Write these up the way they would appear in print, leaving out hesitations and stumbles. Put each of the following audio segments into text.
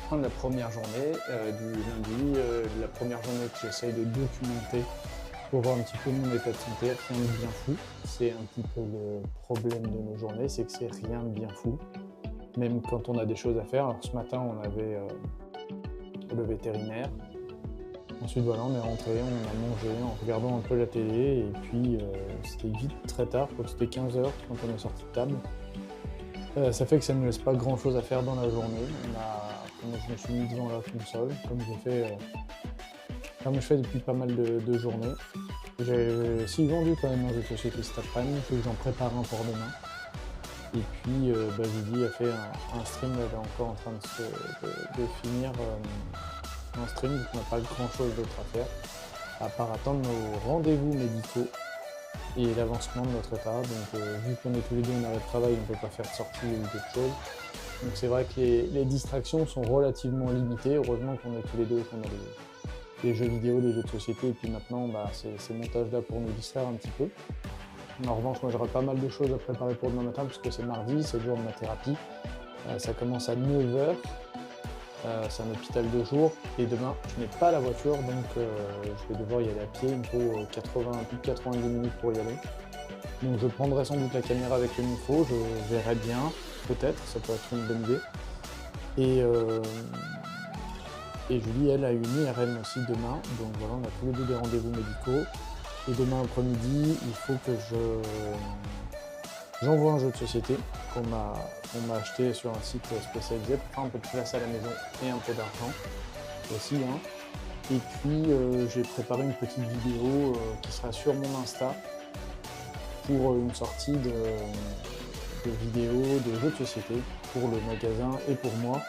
fin de la première journée du lundi, la première journée que j'essaye de documenter pour voir un petit peu mon état de santé, rien de bien fou. C'est un petit peu le problème de nos journées, c'est que c'est rien de bien fou, même quand on a des choses à faire. Alors ce matin, on avait le vétérinaire. Ensuite, voilà, on est rentré, on a mangé en regardant un peu la télé, et puis c'était vite très tard, je crois que c'était 15 h quand on est sorti de table. Ça fait que ça ne nous laisse pas grand chose à faire dans la journée. Je me suis mis devant la console, comme je fais depuis pas mal de journées. J'ai aussi vendu quand même un jeu de société cet après-midi, il faut que j'en prépare un pour demain. Et puis Julie a fait un stream, elle est encore en train de finir un stream, donc on n'a pas grand chose d'autre à faire, à part attendre nos rendez-vous médicaux et l'avancement de notre état. Donc vu qu'on est tous les deux en arrêt de travail, on ne peut pas faire de sortie ou d'autres choses. Donc c'est vrai que les distractions sont relativement limitées. Heureusement qu'on est tous les deux, qu'on a les jeux vidéo, les jeux de société, et puis maintenant ces montages-là pour nous distraire un petit peu. En revanche, moi j'aurai pas mal de choses à préparer pour demain matin, puisque c'est mardi, c'est le jour de ma thérapie. Ça commence à 9 h, c'est un hôpital de jour, et demain je n'ai pas la voiture, donc je vais devoir y aller à pied. Il me faut plus de 90 minutes pour y aller. Donc je prendrai sans doute la caméra avec le micro, je verrai bien, peut-être, ça peut être une bonne idée. Et Julie, elle, a une IRM aussi demain, donc voilà, on a tous les deux des rendez-vous médicaux. Et demain après-midi, il faut que j'envoie un jeu de société qu'on m'a acheté sur un site spécialisé pour faire un peu de place à la maison et un peu d'argent aussi. Hein. Et puis j'ai préparé une petite vidéo qui sera sur mon Insta pour une sortie de vidéos de jeux de société pour le magasin et pour moi.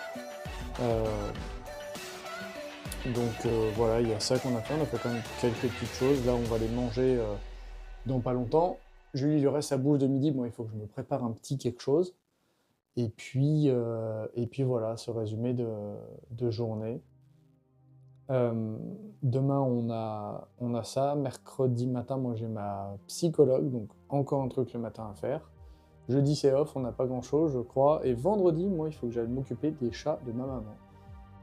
Voilà, il y a ça qu'on a fait, on a fait quand même quelques petites choses. Là, on va les manger dans pas longtemps. Julie, il reste sa bouffe de midi, bon, il faut que je me prépare un petit quelque chose. Et puis voilà, ce résumé de journée. Demain, on a ça. Mercredi matin, moi, j'ai ma psychologue, donc encore un truc le matin à faire. Jeudi, c'est off, on n'a pas grand-chose, je crois. Et vendredi, moi, il faut que j'aille m'occuper des chats de ma maman.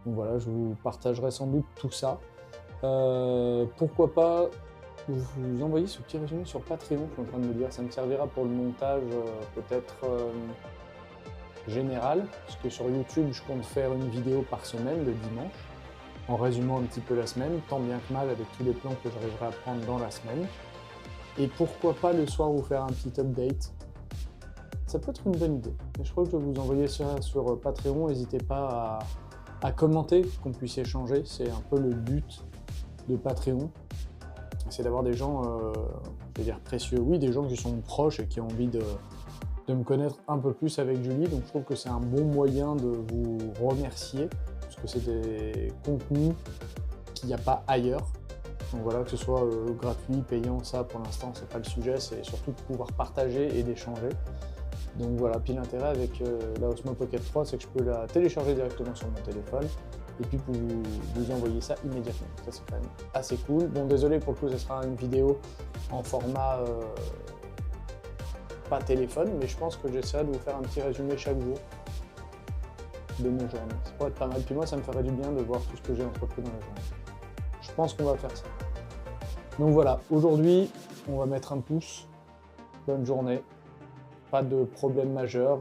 Donc voilà, je vous partagerai sans doute tout ça. Pourquoi pas vous envoyer ce petit résumé sur Patreon, je suis en train de me dire, ça me servira pour le montage peut-être général, parce que sur YouTube, je compte faire une vidéo par semaine, le dimanche, en résumant un petit peu la semaine, tant bien que mal avec tous les plans que j'arriverai à prendre dans la semaine. Et pourquoi pas le soir vous faire un petit update. Ça peut être une bonne idée. Et je crois que je vais vous envoyer ça sur Patreon, n'hésitez pas à commenter, qu'on puisse échanger, c'est un peu le but de Patreon. C'est d'avoir des gens, je vais dire précieux, oui, des gens qui sont proches et qui ont envie de me connaître un peu plus avec Julie, donc je trouve que c'est un bon moyen de vous remercier, parce que c'est des contenus qu'il n'y a pas ailleurs. Donc voilà, que ce soit gratuit, payant, ça pour l'instant c'est pas le sujet, c'est surtout de pouvoir partager et d'échanger. Donc voilà, puis l'intérêt avec la Osmo Pocket 3, c'est que je peux la télécharger directement sur mon téléphone et puis vous envoyer ça immédiatement. Ça c'est quand même assez cool. Bon, désolé pour le coup, ce sera une vidéo en format pas téléphone, mais je pense que j'essaierai de vous faire un petit résumé chaque jour de mes journées. Ça pourrait être pas mal. Puis moi, ça me ferait du bien de voir tout ce que j'ai entrepris dans la journée. Je pense qu'on va faire ça. Donc voilà, aujourd'hui, on va mettre un pouce. Bonne journée. Pas de problème majeur.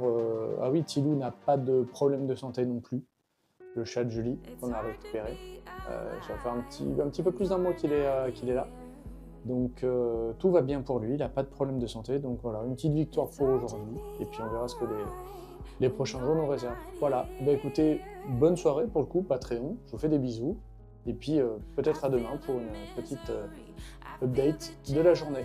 Ah oui, Tilou n'a pas de problème de santé non plus. Le chat de Julie, qu'on a récupéré. Ça va faire un petit peu plus d'un mois qu'il est là. Donc tout va bien pour lui, il n'a pas de problème de santé. Donc voilà, une petite victoire pour aujourd'hui. Et puis on verra ce que les prochains jours nous réservent. Voilà, bah écoutez, bonne soirée pour le coup, Patreon. Je vous fais des bisous. Et puis peut-être à demain pour une petite update de la journée.